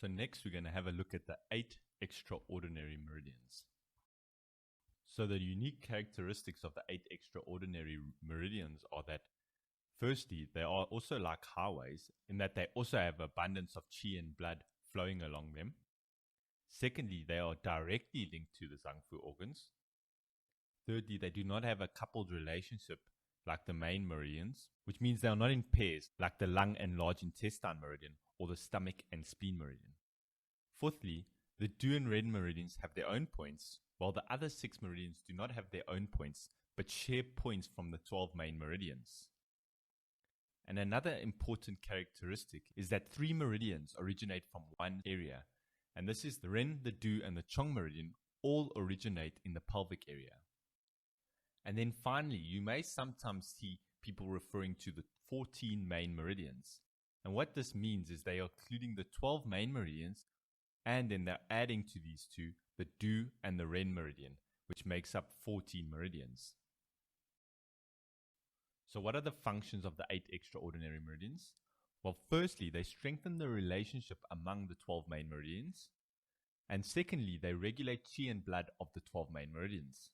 So next we're going to have a look at the 8 extraordinary meridians. So the unique characteristics of the 8 extraordinary meridians are that firstly, they are also like highways in that they also have abundance of qi and blood flowing along them. Secondly, they are directly linked to the Zangfu organs. Thirdly, they do not have a coupled relationship like the main meridians, which means they are not in pairs like the lung and large intestine meridian or the stomach and spleen meridian. Fourthly, the Du and Ren meridians have their own points, while the other 6 meridians do not have their own points, but share points from the 12 main meridians. And another important characteristic is that 3 meridians originate from one area, and this is the Ren, the Du, and the Chong meridian all originate in the pelvic area. And then finally, you may sometimes see people referring to the 14 main meridians. And what this means is they are including the 12 main meridians, and then they're adding to these two the Du and the Ren meridian, which makes up 14 meridians. So what are the functions of the 8 extraordinary meridians? Well, firstly, they strengthen the relationship among the 12 main meridians. And secondly, they regulate qi and blood of the 12 main meridians.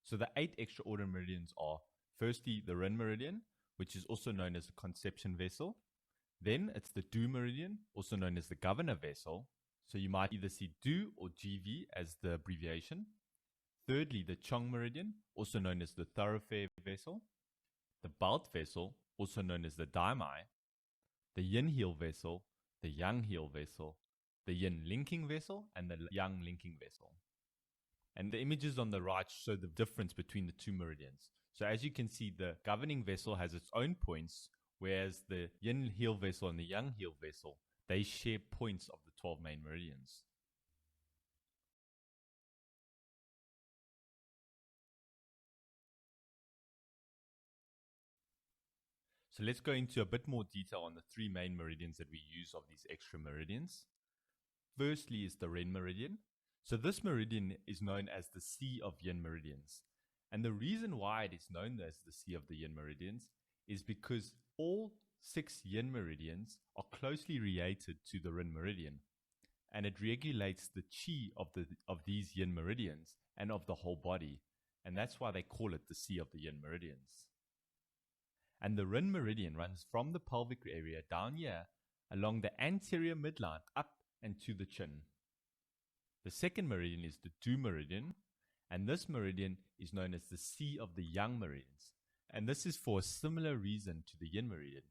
So the 8 extraordinary meridians are, firstly, the Ren meridian, which is also known as the conception vessel. Then it's the Du meridian, also known as the governor vessel. So you might either see Du or GV as the abbreviation. Thirdly, the Chong meridian, also known as the thoroughfare vessel. The belt vessel, also known as the daimai. The yin heel vessel, the yang heel vessel, the yin linking vessel, and the yang linking vessel. And the images on the right show the difference between the 2 meridians. So as you can see, the governing vessel has its own points, whereas the yin heel vessel and the yang heel vessel, they share points of the 12 main meridians. So let's go into a bit more detail on the 3 main meridians that we use of these extra meridians. Firstly is the Ren meridian. So this meridian is known as the Sea of Yin meridians. And the reason why it is known as the Sea of the Yin meridians is because all 6 yin meridians are closely related to the Ren meridian. And it regulates the qi of these yin meridians and of the whole body. And that's why they call it the Sea of the Yin meridians. And the Ren meridian runs from the pelvic area down here along the anterior midline up and to the chin. The second meridian is the Du meridian, and this meridian is known as the Sea of the Yang meridians. And this is for a similar reason to the Yin meridian.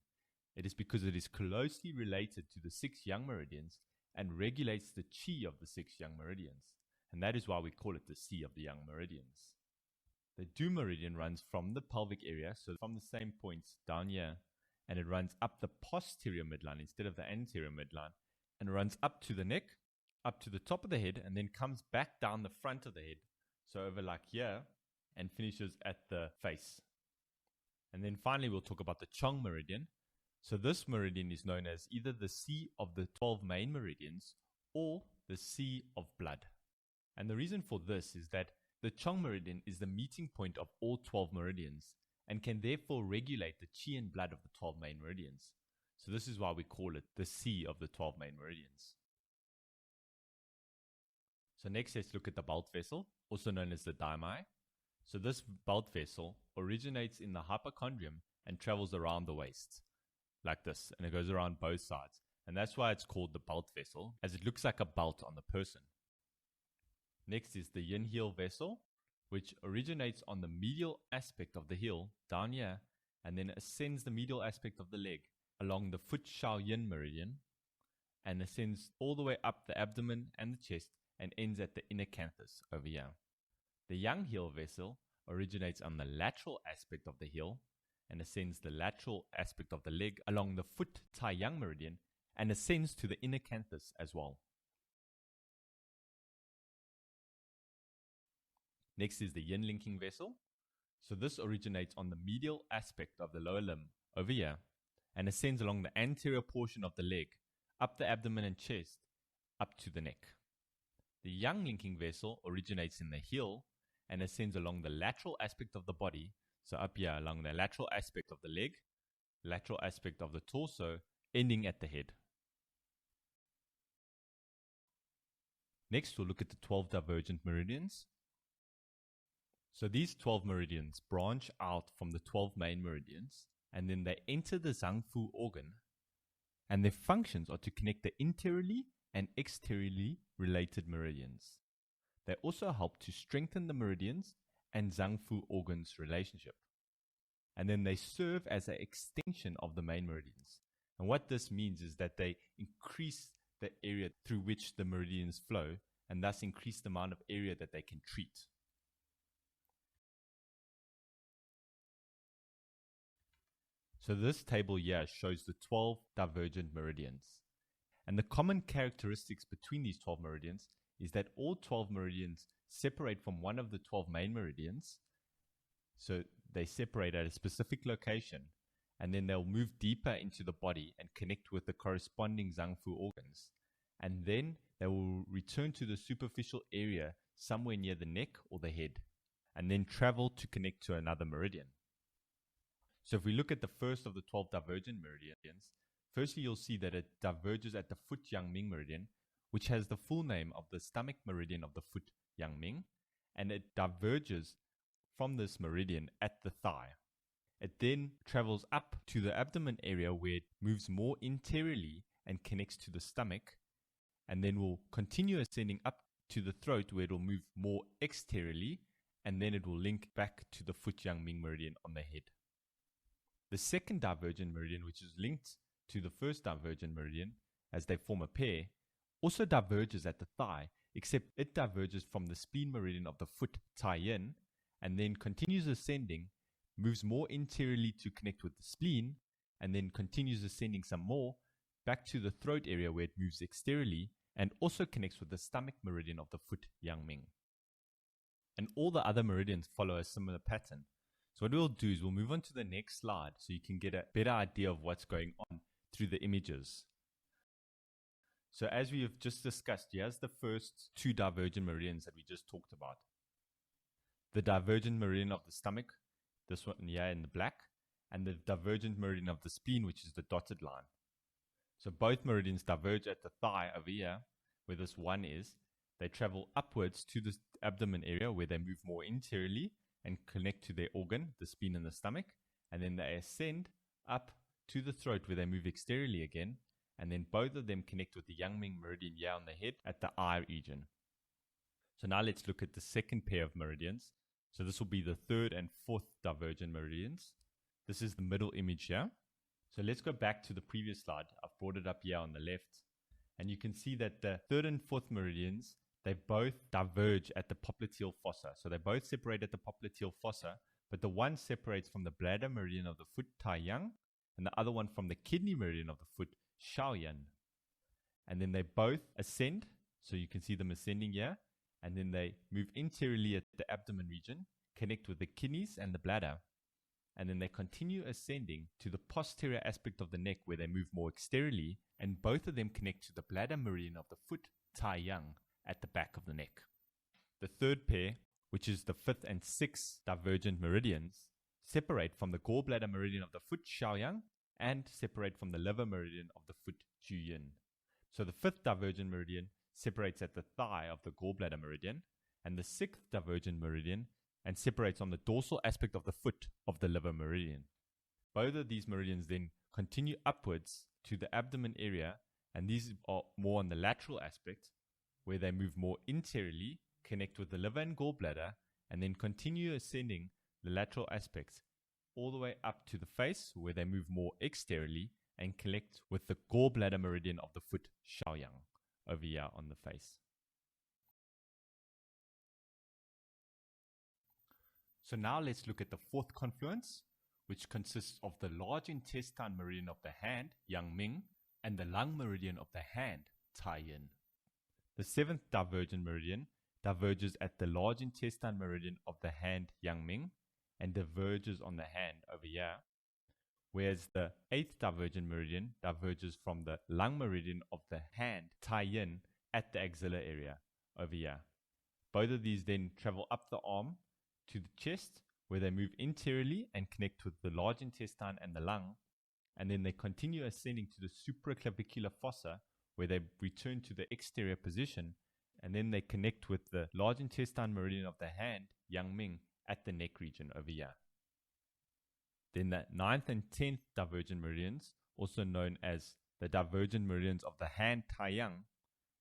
It is because it is closely related to the 6 Yang meridians and regulates the qi of the 6 Yang meridians. And that is why we call it the Sea of the Yang meridians. The Du meridian runs from the pelvic area, so from the same points down here, and it runs up the posterior midline instead of the anterior midline, and runs up to the neck, up to the top of the head, and then comes back down the front of the head, so over like here, and finishes at the face. And then finally we'll talk about the Chong meridian. So this meridian is known as either the Sea of the 12 main meridians or the Sea of Blood. And the reason for this is that the Chong meridian is the meeting point of all 12 meridians and can therefore regulate the qi and blood of the 12 main meridians. So this is why we call it the Sea of the 12 main meridians. So next let's look at the belt vessel, also known as the daimai. So this belt vessel originates in the hypochondrium and travels around the waist like this, and it goes around both sides. And that's why it's called the belt vessel, as it looks like a belt on the person. Next is the yin heel vessel, which originates on the medial aspect of the heel down here, and then ascends the medial aspect of the leg along the foot shao yin meridian, and ascends all the way up the abdomen and the chest and ends at the inner canthus over here. The yang heel vessel originates on the lateral aspect of the heel and ascends the lateral aspect of the leg along the foot tai yang meridian and ascends to the inner canthus as well. Next is the yin linking vessel. So this originates on the medial aspect of the lower limb over here and ascends along the anterior portion of the leg, up the abdomen and chest, up to the neck. The yang linking vessel originates in the heel and ascends along the lateral aspect of the body, so up here along the lateral aspect of the leg, lateral aspect of the torso, ending at the head. Next, we'll look at the 12 divergent meridians. So these 12 meridians branch out from the 12 main meridians, and then they enter the Zangfu organ, and their functions are to connect the interiorly and exteriorly related meridians. They also help to strengthen the meridians and Zangfu organs relationship. And then they serve as an extension of the main meridians. And what this means is that they increase the area through which the meridians flow, and thus increase the amount of area that they can treat. So this table here shows the 12 divergent meridians. And the common characteristics between these 12 meridians is that all 12 meridians separate from one of the 12 main meridians. So they separate at a specific location, and then they'll move deeper into the body and connect with the corresponding Zangfu organs. And then they will return to the superficial area somewhere near the neck or the head, and then travel to connect to another meridian. So if we look at the first of the 12 divergent meridians, firstly you'll see that it diverges at the foot Yangming meridian, which has the full name of the stomach meridian of the foot Yangming, and it diverges from this meridian at the thigh. It then travels up to the abdomen area where it moves more interiorly and connects to the stomach, and then will continue ascending up to the throat where it will move more exteriorly, and then it will link back to the foot Yangming meridian on the head. The second divergent meridian, which is linked to the first divergent meridian as they form a pair, also diverges at the thigh, except it diverges from the spleen meridian of the foot Taiyin, and then continues ascending, moves more interiorly to connect with the spleen, and then continues ascending some more back to the throat area where it moves exteriorly, and also connects with the stomach meridian of the foot Yangming. And all the other meridians follow a similar pattern. So what we'll do is we'll move on to the next slide so you can get a better idea of what's going on through the images. So as we have just discussed, here's the first two divergent meridians that we just talked about. The divergent meridian of the stomach, this one here in the black, and the divergent meridian of the spleen, which is the dotted line. So both meridians diverge at the thigh over here, where this one is. They travel upwards to the abdomen area where they move more interiorly and connect to their organ, the spleen and the stomach, and then they ascend up to the throat where they move exteriorly again, and then both of them connect with the Yangming meridian here on the head at the eye region. So now let's look at the second pair of meridians. So this will be the third and fourth divergent meridians. This is the middle image here. So let's go back to the previous slide. I've brought it up here on the left, and you can see that the third and fourth meridians, they both diverge at the popliteal fossa. So they both separate at the popliteal fossa, but the one separates from the bladder meridian of the foot Taiyang, and the other one from the kidney meridian of the foot Shaoyan. And then they both ascend, so you can see them ascending here, and then they move interiorly at the abdomen region, connect with the kidneys and the bladder, and then they continue ascending to the posterior aspect of the neck where they move more exteriorly, and both of them connect to the bladder meridian of the foot Taiyang at the back of the neck. The third pair, which is the fifth and sixth divergent meridians, separate from the gallbladder meridian of the foot Shaoyang and separate from the liver meridian of the foot Juyin. So the fifth divergent meridian separates at the thigh of the gallbladder meridian, and the sixth divergent meridian and separates on the dorsal aspect of the foot of the liver meridian. Both of these meridians then continue upwards to the abdomen area, and these are more on the lateral aspect where they move more interiorly, connect with the liver and gallbladder, and then continue ascending the lateral aspects all the way up to the face where they move more exteriorly and connect with the gallbladder meridian of the foot Shaoyang over here on the face. So now let's look at the fourth confluence, which consists of the large intestine meridian of the hand, Yangming, and the lung meridian of the hand, Taiyin. The seventh divergent meridian diverges at the large intestine meridian of the hand, Yangming, and diverges on the hand over here, whereas the eighth divergent meridian diverges from the lung meridian of the hand, Taiyin, at the axilla area over here. Both of these then travel up the arm to the chest, where they move interiorly and connect with the large intestine and the lung, and then they continue ascending to the supraclavicular fossa, where they return to the exterior position, and then they connect with the large intestine meridian of the hand, Yang Ming, at the neck region over here. Then the 9th and 10th divergent meridians, also known as the divergent meridians of the hand, Taiyang,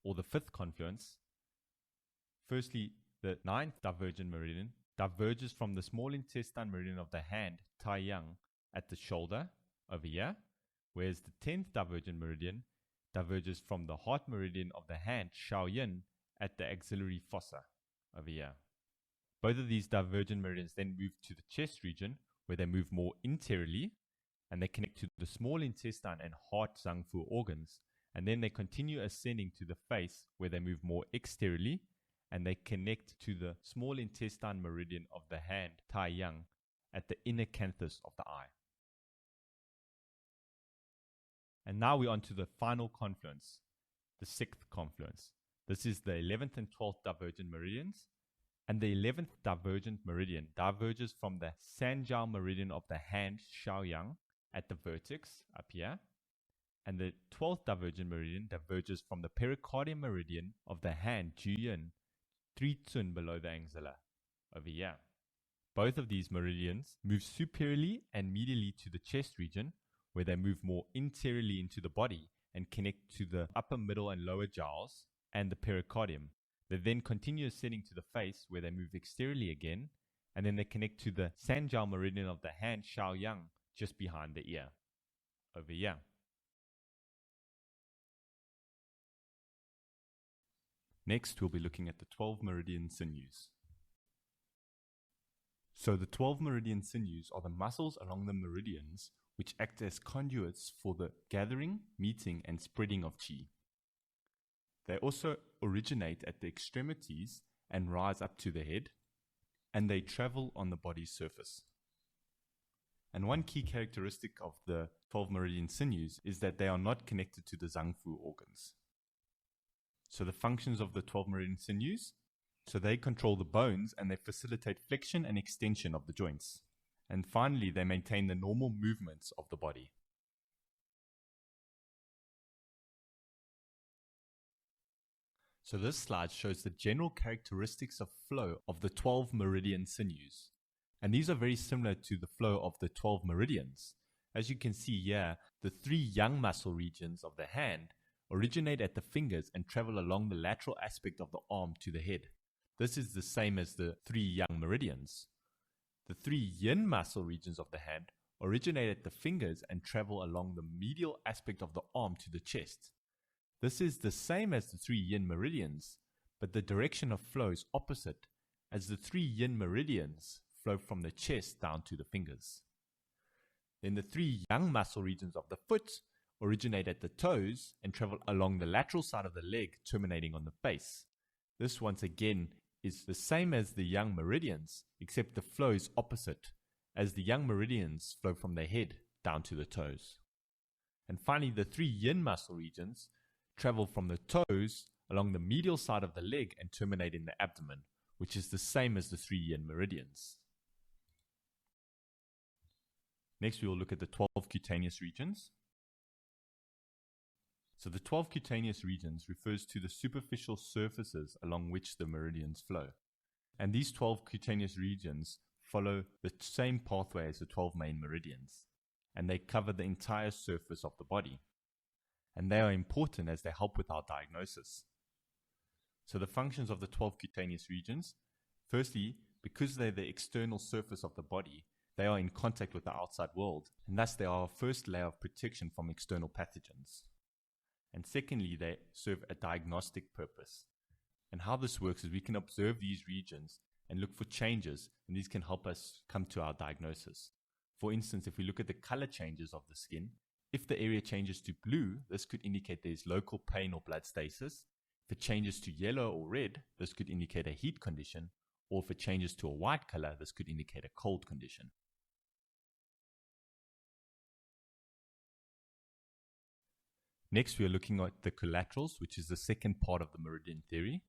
or the 5th confluence. Firstly, the 9th divergent meridian diverges from the small intestine meridian of the hand, Taiyang, at the shoulder over here, whereas the 10th divergent meridian diverges from the heart meridian of the hand, Shaoyin, at the axillary fossa over here. Both of these divergent meridians then move to the chest region, where they move more interiorly, and they connect to the small intestine and heart Zangfu organs, and then they continue ascending to the face, where they move more exteriorly, and they connect to the small intestine meridian of the hand, Taiyang, at the inner canthus of the eye. And now we're on to the final confluence, the 6th confluence. This is the 11th and 12th divergent meridians, and the 11th divergent meridian diverges from the Sanjiao meridian of the hand, Shaoyang, at the vertex up here, and the 12th divergent meridian diverges from the pericardium meridian of the hand, Juyin, 3 Tsun below the axilla over here. Both of these meridians move superiorly and medially to the chest region, where they move more interiorly into the body and connect to the upper, middle, and lower jowls and the pericardium. They then continue ascending to the face, where they move exteriorly again, and then they connect to the Sanjiao meridian of the hand, Shaoyang, just behind the ear over here. Next, we'll be looking at the 12 meridian sinews. So the 12 meridian sinews are the muscles along the meridians which act as conduits for the gathering, meeting, and spreading of qi. They also originate at the extremities and rise up to the head, and they travel on the body's surface. And one key characteristic of the 12 meridian sinews is that they are not connected to the Zangfu organs. So the functions of the 12 meridian sinews, so they control the bones and they facilitate flexion and extension of the joints. And finally, they maintain the normal movements of the body. So this slide shows the general characteristics of flow of the 12 meridian sinews. And these are very similar to the flow of the 12 meridians. As you can see here, the 3 yang muscle regions of the hand originate at the fingers and travel along the lateral aspect of the arm to the head. This is the same as the 3 yang meridians. The 3 yin muscle regions of the hand originate at the fingers and travel along the medial aspect of the arm to the chest. This is the same as the 3 yin meridians, but the direction of flow is opposite, as the 3 yin meridians flow from the chest down to the fingers. Then the 3 yang muscle regions of the foot originate at the toes and travel along the lateral side of the leg, terminating on the face. This once again is the same as the yang meridians, except the flow is opposite, as the yang meridians flow from the head down to the toes. And finally, the 3 yin muscle regions travel from the toes along the medial side of the leg and terminate in the abdomen, which is the same as the 3 yin meridians. Next, we will look at the 12 cutaneous regions. So the 12 cutaneous regions refers to the superficial surfaces along which the meridians flow. And these 12 cutaneous regions follow the same pathway as the 12 main meridians, and they cover the entire surface of the body. And they are important as they help with our diagnosis. So the functions of the 12 cutaneous regions, firstly, because they're the external surface of the body, they are in contact with the outside world, and thus they are our first layer of protection from external pathogens. And secondly, they serve a diagnostic purpose. And how this works is we can observe these regions and look for changes, and these can help us come to our diagnosis. For instance, if we look at the color changes of the skin, if the area changes to blue, this could indicate there is local pain or blood stasis. If it changes to yellow or red, this could indicate a heat condition. Or if it changes to a white color, this could indicate a cold condition. Next, we are looking at the collaterals, which is the second part of the meridian theory.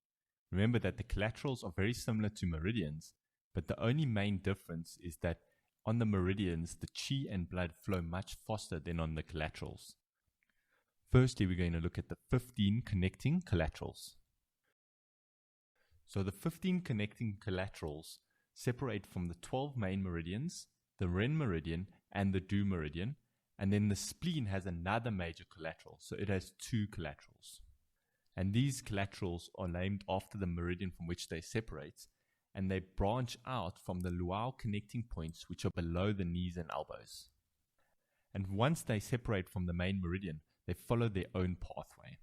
Remember that the collaterals are very similar to meridians, but the only main difference is that on the meridians, the qi and blood flow much faster than on the collaterals. Firstly, we're going to look at the 15 connecting collaterals. So the 15 connecting collaterals separate from the 12 main meridians, the Ren meridian and the Du meridian, and then the spleen has another major collateral, so it has 2 collaterals. And these collaterals are named after the meridian from which they separate, and they branch out from the luau connecting points which are below the knees and elbows. And once they separate from the main meridian, they follow their own pathway.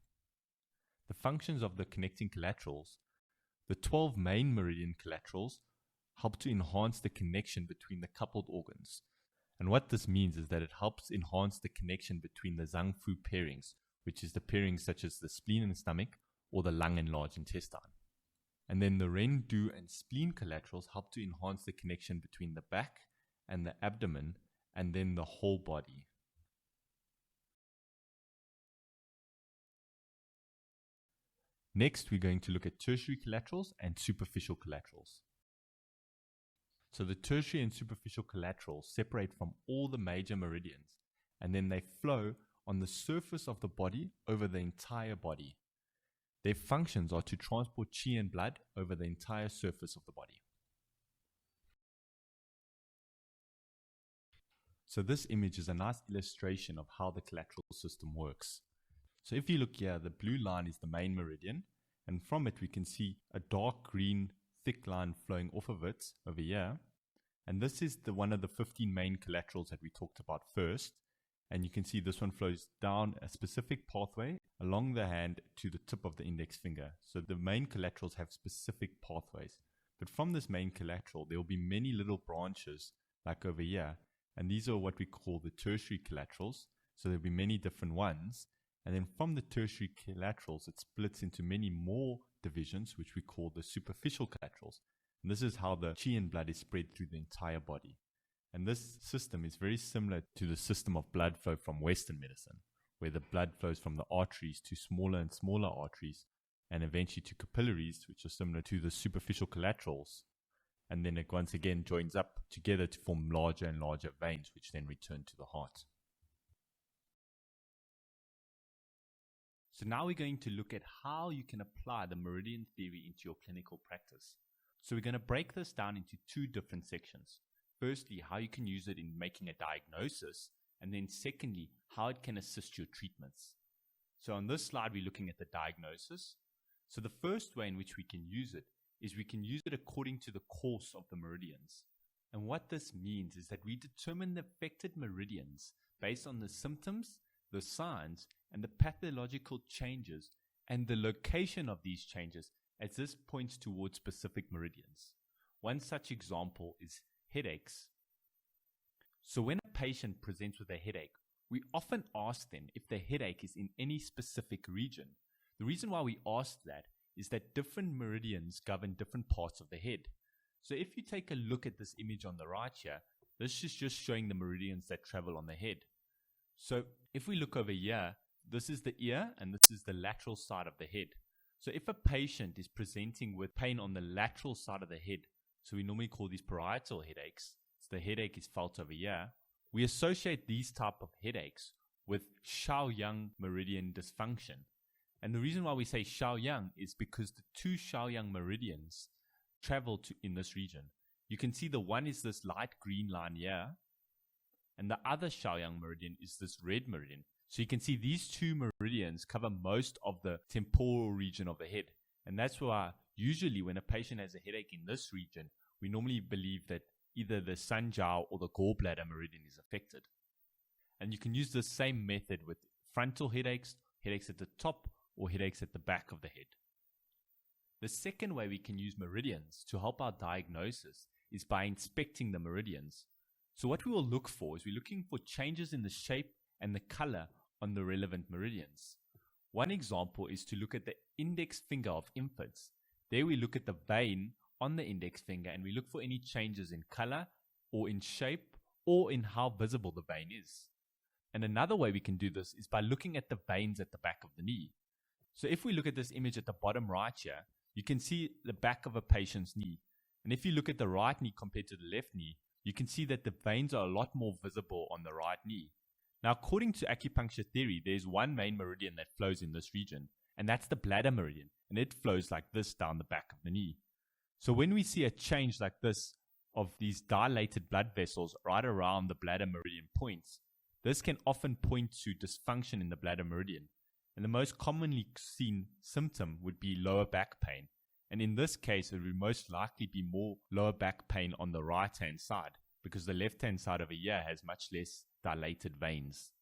The functions of the connecting collaterals: the 12 main meridian collaterals help to enhance the connection between the coupled organs. And what this means is that it helps enhance the connection between the Zhang Fu pairings, which is the pairings such as the spleen and stomach or the lung and large intestine. And then the Ren, Du, and spleen collaterals help to enhance the connection between the back and the abdomen and then the whole body. Next, we're going to look at tertiary collaterals and superficial collaterals. So the tertiary and superficial collaterals separate from all the major meridians, and then they flow on the surface of the body over the entire body. Their functions are to transport qi and blood over the entire surface of the body. So this image is a nice illustration of how the collateral system works. So if you look here, the blue line is the main meridian, and from it we can see a dark green thick line flowing off of it over here. And this is one of the 15 main collaterals that we talked about first. And you can see this one flows down a specific pathway along the hand to the tip of the index finger. So the main collaterals have specific pathways. But from this main collateral, there will be many little branches like over here. And these are what we call the tertiary collaterals. So there will be many different ones. And then from the tertiary collaterals, it splits into many more divisions, which we call the superficial collaterals. And this is how the qi and blood is spread through the entire body. And this system is very similar to the system of blood flow from Western medicine, where the blood flows from the arteries to smaller and smaller arteries, and eventually to capillaries, which are similar to the superficial collaterals. And then it once again joins up together to form larger and larger veins, which then return to the heart. So now we're going to look at how you can apply the meridian theory into your clinical practice. So we're going to break this down into 2 different sections. Firstly, how you can use it in making a diagnosis, and then secondly, how it can assist your treatments. So on this slide, we're looking at the diagnosis. So the first way in which we can use it is we can use it according to the course of the meridians. And what this means is that we determine the affected meridians based on the symptoms, the signs, and the pathological changes, and the location of these changes, as this points towards specific meridians. One such example is headaches. So when a patient presents with a headache, we often ask them if the headache is in any specific region. The reason why we ask that is that different meridians govern different parts of the head. So if you take a look at this image on the right here, this is just showing the meridians that travel on the head. So if we look over here, this is the ear and this is the lateral side of the head. So if a patient is presenting with pain on the lateral side of the head, so we normally call these parietal headaches, so the headache is felt over here, we associate these type of headaches with Shaoyang meridian dysfunction. And the reason why we say Shaoyang is because the 2 Shaoyang meridians travel in this region. You can see the one is this light green line here, and the other Shaoyang meridian is this red meridian. So you can see these 2 meridians cover most of the temporal region of the head. And that's why usually when a patient has a headache in this region, we normally believe that either the Sanjiao or the gallbladder meridian is affected. And you can use the same method with frontal headaches, headaches at the top, or headaches at the back of the head. The second way we can use meridians to help our diagnosis is by inspecting the meridians. So what we will look for is we're looking for changes in the shape and the color on the relevant meridians. One example is to look at the index finger of infants. There we look at the vein on the index finger and we look for any changes in color or in shape or in how visible the vein is. And another way we can do this is by looking at the veins at the back of the knee. So if we look at this image at the bottom right here, you can see the back of a patient's knee. And if you look at the right knee compared to the left knee, you can see that the veins are a lot more visible on the right knee. Now, according to acupuncture theory, there's one main meridian that flows in this region, and that's the bladder meridian, and it flows like this down the back of the knee. So when we see a change like this of these dilated blood vessels right around the bladder meridian points, this can often point to dysfunction in the bladder meridian. And the most commonly seen symptom would be lower back pain. And in this case, it would most likely be more lower back pain on the right-hand side, because the left-hand side of the ear has much less dilated veins.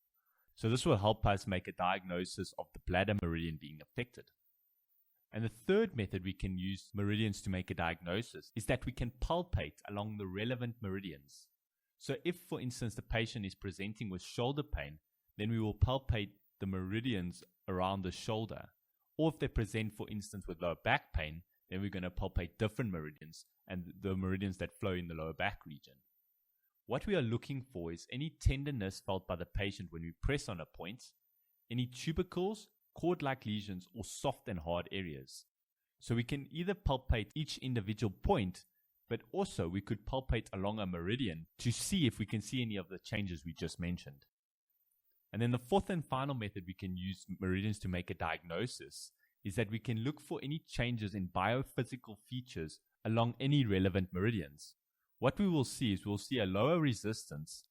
So this will help us make a diagnosis of the bladder meridian being affected. And the third method we can use meridians to make a diagnosis is that we can palpate along the relevant meridians. So if, for instance, the patient is presenting with shoulder pain, then we will palpate the meridians around the shoulder. Or if they present, for instance, with lower back pain, then we're going to palpate different meridians and the meridians that flow in the lower back region. What we are looking for is any tenderness felt by the patient when we press on a point, any tubercles, cord-like lesions, or soft and hard areas. So we can either palpate each individual point, but also we could palpate along a meridian to see if we can see any of the changes we just mentioned. And then the fourth and final method we can use meridians to make a diagnosis is that we can look for any changes in biophysical features along any relevant meridians. What we will see is we'll see a lower resistance,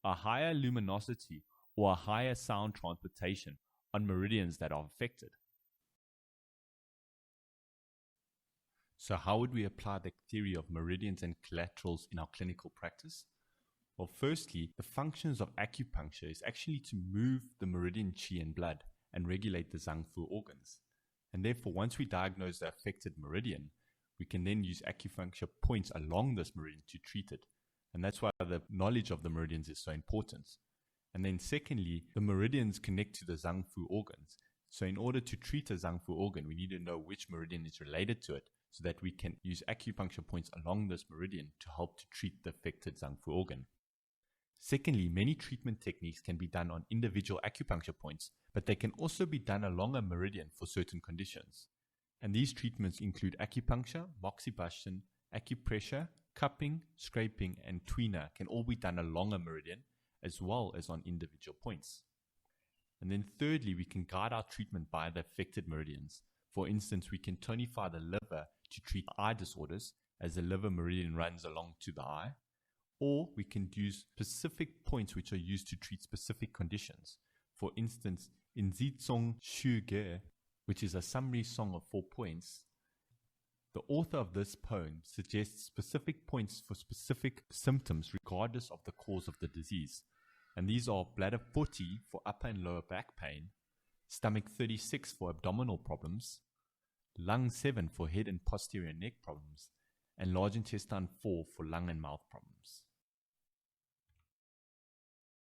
a higher luminosity, or a higher sound transportation on meridians that are affected. So how would we apply the theory of meridians and collaterals in our clinical practice? Well, firstly, the functions of acupuncture is actually to move the meridian qi and blood and regulate the zang fu organs. And therefore, once we diagnose the affected meridian, we can then use acupuncture points along this meridian to treat it. And that's why the knowledge of the meridians is so important. And then secondly, the meridians connect to the zang fu organs. So in order to treat a zang fu organ, we need to know which meridian is related to it so that we can use acupuncture points along this meridian to help to treat the affected zang fu organ. Secondly, many treatment techniques can be done on individual acupuncture points, but they can also be done along a meridian for certain conditions. And these treatments include acupuncture, moxibustion, acupressure, cupping, scraping, and tweener can all be done along a meridian as well as on individual points. And then thirdly, we can guide our treatment by the affected meridians. For instance, we can tonify the liver to treat eye disorders as the liver meridian runs along to the eye. Or we can use specific points which are used to treat specific conditions. For instance, in Zizong Shu Ge, which is a summary song of 4 points, the author of this poem suggests specific points for specific symptoms regardless of the cause of the disease. And these are bladder 40 for upper and lower back pain, stomach 36 for abdominal problems, lung 7 for head and posterior neck problems, and large intestine 4 for lung and mouth problems.